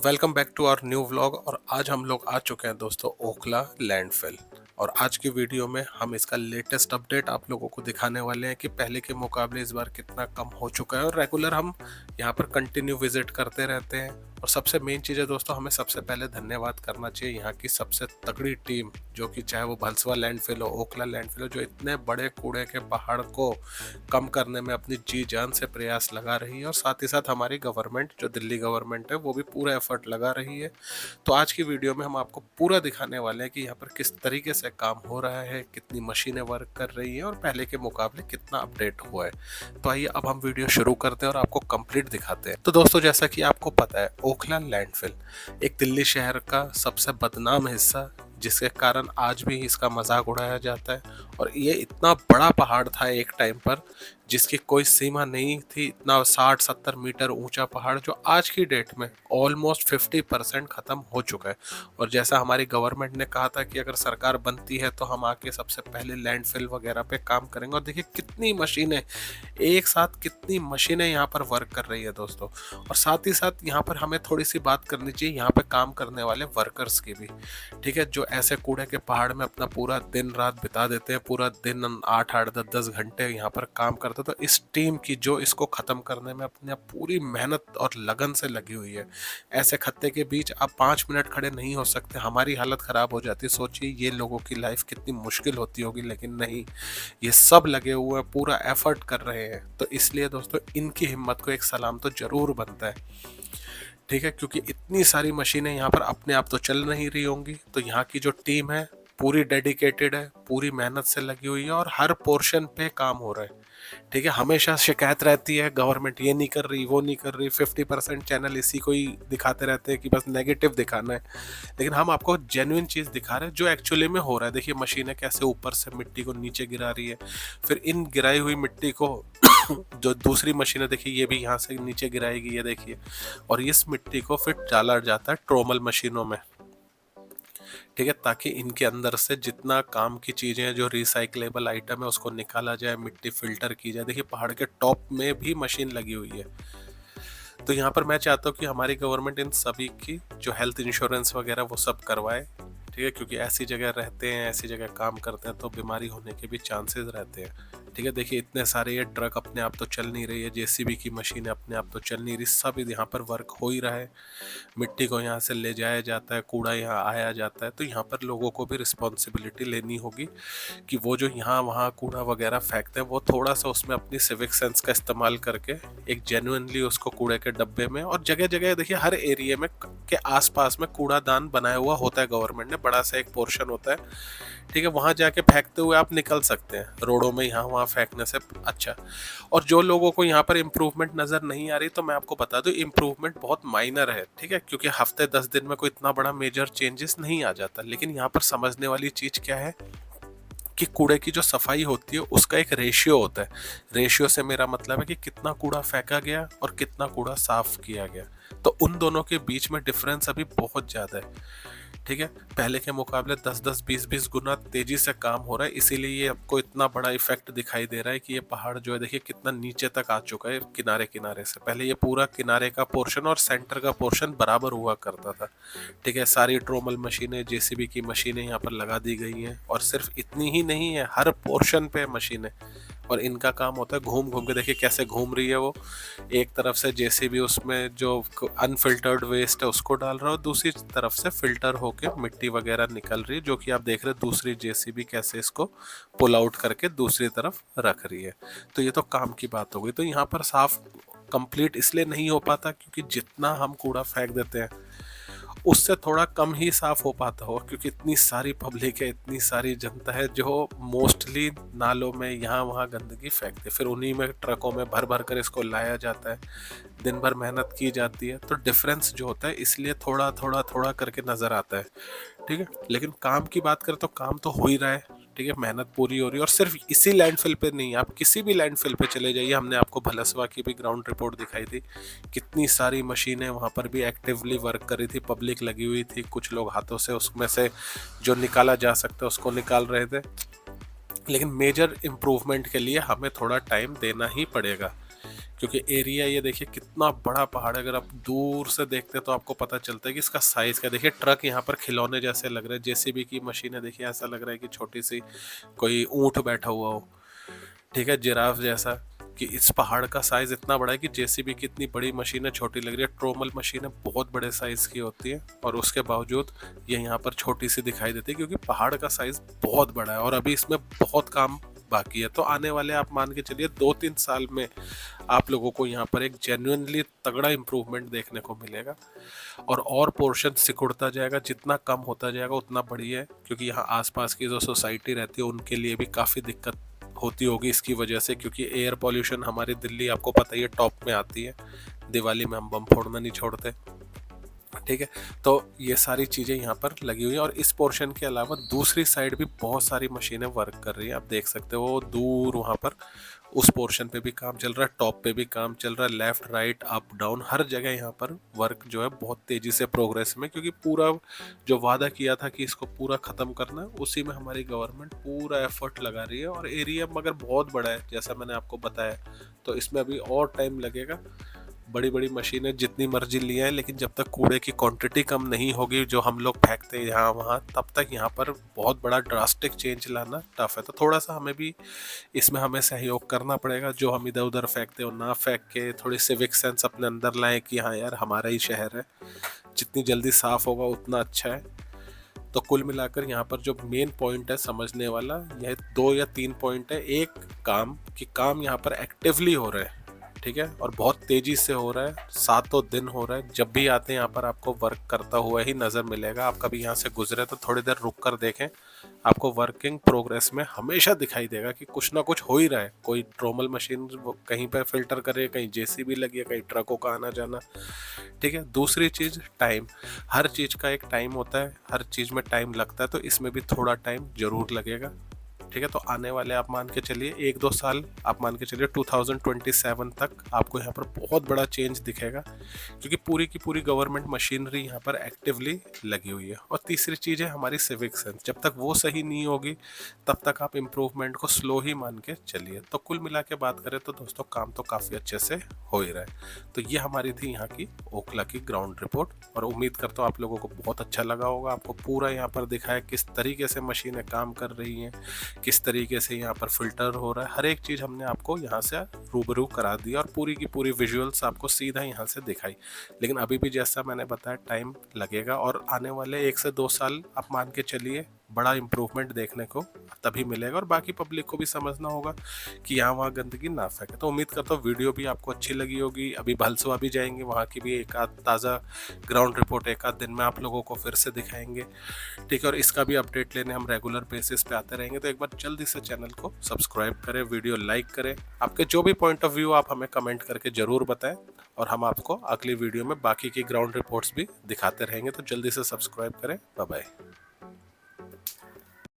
Welcome back to our new vlog. और आज हम लोग आ चुके हैं दोस्तों ओखला लैंडफिल। और आज की वीडियो में हम इसका लेटेस्ट अपडेट आप लोगों को दिखाने वाले हैं कि पहले के मुकाबले इस बार कितना कम हो चुका है। और रेगुलर हम यहाँ पर कंटिन्यू विजिट करते रहते हैं। और सबसे मेन चीज़ है दोस्तों, हमें सबसे पहले धन्यवाद करना चाहिए यहाँ की सबसे तगड़ी टीम, जो कि चाहे वो भलसवा लैंडफिल हो, ओखला लैंडफिल हो, जो इतने बड़े कूड़े के पहाड़ को कम करने में अपनी जी जान से प्रयास लगा रही है। और साथ ही साथ हमारी गवर्नमेंट, जो दिल्ली गवर्नमेंट है, वो भी पूरा एफर्ट लगा रही है। तो आज की वीडियो में हम आपको पूरा दिखाने वाले हैं कि यहाँ पर किस तरीके से काम हो रहा है, कितनी मशीनें वर्क कर रही हैं और पहले के मुकाबले कितना अपडेट हुआ है। तो आइए अब हम वीडियो शुरू करते हैं और आपको कंप्लीट दिखाते हैं। तो दोस्तों, जैसा कि आपको पता है, ओखला लैंडफिल एक दिल्ली शहर का सबसे बदनाम हिस्सा, जिसके कारण आज भी इसका मजाक उड़ाया जाता है। और ये इतना बड़ा पहाड़ था एक टाइम पर, जिसकी कोई सीमा नहीं थी। इतना 60-70 मीटर ऊंचा पहाड़, जो आज की डेट में ऑलमोस्ट 50% ख़त्म हो चुका है। और जैसा हमारी गवर्नमेंट ने कहा था कि अगर सरकार बनती है तो हम आके सबसे पहले लैंडफिल वगैरह पे काम करेंगे। और देखिए कितनी मशीनें एक साथ, कितनी मशीनें यहाँ पर वर्क कर रही है दोस्तों। और साथ ही साथ यहाँ पर हमें थोड़ी सी बात करनी चाहिए यहाँ पे काम करने वाले वर्कर्स की भी, ठीक है, जो ऐसे कूड़े के पहाड़ में अपना पूरा दिन रात बिता देते हैं, पूरा दिन 8-8 10-10 घंटे यहाँ पर काम करते हैं। तो इस टीम की, जो इसको ख़त्म करने में अपनी पूरी मेहनत और लगन से लगी हुई है, ऐसे खत्ते के बीच आप 5 मिनट खड़े नहीं हो सकते, हमारी हालत ख़राब हो जाती है। सोचिए ये लोगों की लाइफ कितनी मुश्किल होती होगी, लेकिन नहीं, ये सब लगे हुए हैं, पूरा एफर्ट कर रहे हैं। तो इसलिए दोस्तों, इनकी हिम्मत को एक सलाम तो ज़रूर बनता है, ठीक है, क्योंकि इतनी सारी मशीनें यहाँ पर अपने आप तो चल नहीं रही होंगी। तो यहाँ की जो टीम है पूरी डेडिकेटेड है, पूरी मेहनत से लगी हुई है और हर पोर्शन पे काम हो रहा है, ठीक है। हमेशा शिकायत रहती है, गवर्नमेंट ये नहीं कर रही, वो नहीं कर रही, 50% चैनल इसी को ही दिखाते रहते हैं कि बस नेगेटिव दिखाना है। लेकिन हम आपको जेन्युइन चीज़ दिखा रहे हैं जो एक्चुअली में हो रहा है। देखिए मशीनें कैसे ऊपर से मिट्टी को नीचे गिरा रही है, फिर इन गिराई हुई मिट्टी को जो दूसरी मशीन है, देखिए ये भी यहाँ से नीचे गिराएगी, ये देखिए। और इस मिट्टी को फिर डाला जाता है ट्रोमल मशीनों में, ठीक है, ताकि इनके अंदर से जितना काम की चीज़ें हैं, जो रिसाइकलेबल आइटम है, उसको निकाला जाए, मिट्टी फिल्टर की जाए। देखिए पहाड़ के टॉप में भी मशीन लगी हुई है। तो यहाँ पर मैं चाहता हूँ कि हमारी गवर्नमेंट इन सभी की जो हेल्थ इंश्योरेंस वगैरह वो सब करवाए, ठीक है, क्योंकि ऐसी जगह रहते हैं, ऐसी जगह काम करते हैं, तो बीमारी होने के भी चांसेस रहते हैं, ठीक है। देखिए इतने सारे ये ट्रक अपने आप तो चल नहीं रही है, जेसीबी की मशीनें अपने आप तो चल नहीं रही, सब यहाँ पर वर्क हो ही रहा है। मिट्टी को यहाँ से ले जाया जाता है, कूड़ा यहाँ आया जाता है। तो यहाँ पर लोगों को भी रिस्पॉन्सिबिलिटी लेनी होगी कि वो जो यहाँ वहाँ कूड़ा वगैरह फेंकते हैं, वो थोड़ा सा उसमें अपनी सिविक सेंस का इस्तेमाल करके एक जेन्युइनली उसको कूड़े के डब्बे में, और जगह जगह देखिए हर एरिया में के आसपास में कूड़ादान बनाया हुआ होता है, गवर्नमेंट ने बड़ा सा एक पोर्शन होता है, ठीक है, वहाँ जाके फेंकते हुए आप निकल सकते हैं। रोडों में यहाँ वहाँ फेंकने से अच्छा। और जो लोगों को यहाँ पर इम्प्रूवमेंट नज़र नहीं आ रही, तो मैं आपको बता दूँ इम्प्रूवमेंट बहुत माइनर है, ठीक है, क्योंकि हफ्ते 10 दिन में कोई इतना बड़ा मेजर चेंजेस नहीं आ जाता। लेकिन यहाँ पर समझने वाली चीज़ क्या है कि कूड़े की जो सफाई होती है उसका एक रेशियो होता है। रेशियो से मेरा मतलब है कि कितना कूड़ा फेंका गया और कितना कूड़ा साफ किया गया। तो उन दोनों के बीच में डिफरेंस अभी बहुत ज़्यादा है, ठीक है। पहले के मुकाबले 10-10 20-20 गुना तेजी से काम हो रहा है, इसीलिए ये आपको इतना बड़ा इफेक्ट दिखाई दे रहा है कि ये पहाड़ जो है देखिए कितना नीचे तक आ चुका है किनारे किनारे से। पहले ये पूरा किनारे का पोर्शन और सेंटर का पोर्शन बराबर हुआ करता था, ठीक है। सारी ट्रोमल मशीनें, जेसीबी की मशीनें यहाँ पर लगा दी गई हैं। और सिर्फ इतनी ही नहीं है, हर पोर्शन पे मशीनें, और इनका काम होता है घूम घूम के, देखिए कैसे घूम रही है वो। एक तरफ से जेसीबी उसमें जो अनफिल्टर्ड वेस्ट है उसको डाल रहा है, और दूसरी तरफ से फिल्टर होके मिट्टी वगैरह निकल रही है, जो कि आप देख रहे हैं दूसरी जेसीबी कैसे इसको पुल आउट करके दूसरी तरफ रख रही है। तो ये तो काम की बात हो गई। तो यहाँ पर साफ कंप्लीट इसलिए नहीं हो पाता क्योंकि जितना हम कूड़ा फेंक देते हैं उससे थोड़ा कम ही साफ हो पाता हो, क्योंकि इतनी सारी पब्लिक है, इतनी सारी जनता है जो मोस्टली नालों में यहाँ वहाँ गंदगी फेंकते, फिर उन्हीं में ट्रकों में भर भर कर इसको लाया जाता है, दिन भर मेहनत की जाती है। तो डिफरेंस जो होता है इसलिए थोड़ा थोड़ा थोड़ा करके नज़र आता है, ठीक है। लेकिन काम की बात करें तो काम तो हो ही रहा है, ठीक है, मेहनत पूरी हो रही है। और सिर्फ इसी लैंडफिल पे नहीं, आप किसी भी लैंडफिल पे चले जाइए, हमने आपको भलसवा की भी ग्राउंड रिपोर्ट दिखाई थी, कितनी सारी मशीनें वहाँ पर भी एक्टिवली वर्क कर रही थी, पब्लिक लगी हुई थी, कुछ लोग हाथों से उसमें से जो निकाला जा सकता है उसको निकाल रहे थे। लेकिन मेजर इम्प्रूवमेंट के लिए हमें थोड़ा टाइम देना ही पड़ेगा, क्योंकि एरिया ये देखिए कितना बड़ा पहाड़ है। अगर आप दूर से देखते हैं तो आपको पता चलता है कि इसका साइज क्या। देखिए ट्रक यहाँ पर खिलौने जैसे लग रहे हैं, जेसीबी की मशीन है, देखिए ऐसा लग रहा है कि छोटी सी कोई ऊंट बैठा हुआ हो, ठीक है, जिराफ जैसा। कि इस पहाड़ का साइज इतना बड़ा है कि जेसीबी की इतनी बड़ी मशीन है छोटी लग रही है। ट्रोमल मशीन है बहुत बड़े साइज की होती है, और उसके बावजूद ये यहाँ पर छोटी सी दिखाई देती है क्योंकि पहाड़ का साइज बहुत बड़ा है और अभी इसमें बहुत काम बाकी है। तो आने वाले आप मान के चलिए 2-3 साल में आप लोगों को यहाँ पर एक जेन्युइनली तगड़ा इम्प्रूवमेंट देखने को मिलेगा, और पोर्शन सिकुड़ता जाएगा। जितना कम होता जाएगा उतना बढ़िया है, क्योंकि यहाँ आसपास की जो सोसाइटी रहती है उनके लिए भी काफ़ी दिक्कत होती होगी इसकी वजह से, क्योंकि एयर पॉल्यूशन हमारी दिल्ली आपको पता ही है टॉप में आती है। दिवाली में हम बम फोड़ना नहीं छोड़ते, ठीक है। तो ये सारी चीज़ें यहाँ पर लगी हुई है, और इस पोर्शन के अलावा दूसरी साइड भी बहुत सारी मशीनें वर्क कर रही हैं। आप देख सकते हो दूर वहाँ पर उस पोर्शन पे भी काम चल रहा है, टॉप पे भी काम चल रहा है, लेफ्ट राइट अप डाउन हर जगह यहाँ पर वर्क जो है बहुत तेज़ी से प्रोग्रेस में, क्योंकि पूरा जो वादा किया था कि इसको पूरा ख़त्म करना है उसी में हमारी गवर्नमेंट पूरा एफर्ट लगा रही है। और एरिया मगर बहुत बड़ा है जैसा मैंने आपको बताया, तो इसमें अभी और टाइम लगेगा। बड़ी बड़ी मशीनें जितनी मर्जी लिए हैं, लेकिन जब तक कूड़े की क्वांटिटी कम नहीं होगी जो हम लोग फेंकते हैं यहाँ वहाँ, तब तक यहाँ पर बहुत बड़ा ड्रास्टिक चेंज लाना टफ है। तो थोड़ा सा हमें भी इसमें हमें सहयोग करना पड़ेगा, जो हम इधर उधर फेंकते हो ना फेंक के थोड़ी सिविक सेंस अपने अंदर लाएं कि हाँ यार हमारा ही शहर है, जितनी जल्दी साफ होगा उतना अच्छा है। तो कुल मिलाकर यहाँ पर जो मेन पॉइंट है समझने वाला, यह 2 या 3 पॉइंट है। एक, काम कि काम यहाँ पर एक्टिवली हो रहा है, ठीक है, और बहुत तेजी से हो रहा है, सातों दिन हो रहा है। जब भी आते हैं यहाँ पर आपको वर्क करता हुआ ही नजर मिलेगा। आप कभी यहाँ से गुजरे तो थोड़ी देर रुक कर देखें, आपको वर्किंग प्रोग्रेस में हमेशा दिखाई देगा कि कुछ ना कुछ हो ही रहा है। कोई ट्रोमल मशीन कहीं पर फिल्टर करे, कहीं जेसीबी लगी है, कहीं ट्रकों का आना जाना, ठीक है। दूसरी चीज़ टाइम, हर चीज़ का एक टाइम होता है, हर चीज़ में टाइम लगता है, तो इसमें भी थोड़ा टाइम जरूर लगेगा, ठीक है। तो आने वाले आप मान के चलिए 1-2 साल, आप मान के चलिए 2027 तक आपको यहाँ पर बहुत बड़ा चेंज दिखेगा, क्योंकि पूरी की पूरी गवर्नमेंट मशीनरी यहाँ पर एक्टिवली लगी हुई है। और तीसरी चीज़ है हमारी सिविक सेंस, जब तक वो सही नहीं होगी तब तक आप इम्प्रूवमेंट को स्लो ही मान के चलिए। तो कुल मिला के बात करें तो दोस्तों काम तो काफ़ी अच्छे से हो ही रहा है। तो ये हमारी थी यहाँ की ओखला की ग्राउंड रिपोर्ट, और उम्मीद करता हूँ आप लोगों को बहुत अच्छा लगा होगा। आपको पूरा यहाँ पर दिखाया किस तरीके से मशीनें काम कर रही हैं, किस तरीके से यहाँ पर फिल्टर हो रहा है, हर एक चीज़ हमने आपको यहाँ से रूबरू करा दी और पूरी की पूरी विजुअल्स आपको सीधा यहाँ से दिखाई। लेकिन अभी भी जैसा मैंने बताया टाइम लगेगा, और आने वाले 1 से 2 साल आप मान के चलिए बड़ा इम्प्रूवमेंट देखने को तभी मिलेगा। और बाकी पब्लिक को भी समझना होगा कि यहाँ वहाँ गंदगी ना फेंके। तो उम्मीद करता हूँ वीडियो भी आपको अच्छी लगी होगी। अभी भलसुआ भी जाएंगे, वहाँ की भी एक आध ताज़ा ग्राउंड रिपोर्ट एक आध दिन में आप लोगों को फिर से दिखाएंगे, ठीक है। और इसका भी अपडेट लेने हम रेगुलर बेसिस पे आते रहेंगे। तो एक बार जल्दी से चैनल को सब्सक्राइब करें, वीडियो लाइक करें, आपके जो भी पॉइंट ऑफ व्यू आप हमें कमेंट करके ज़रूर बताएं, और हम आपको अगली वीडियो में बाकी की ग्राउंड रिपोर्ट्स भी दिखाते रहेंगे। तो जल्दी से सब्सक्राइब करें। Bye bye.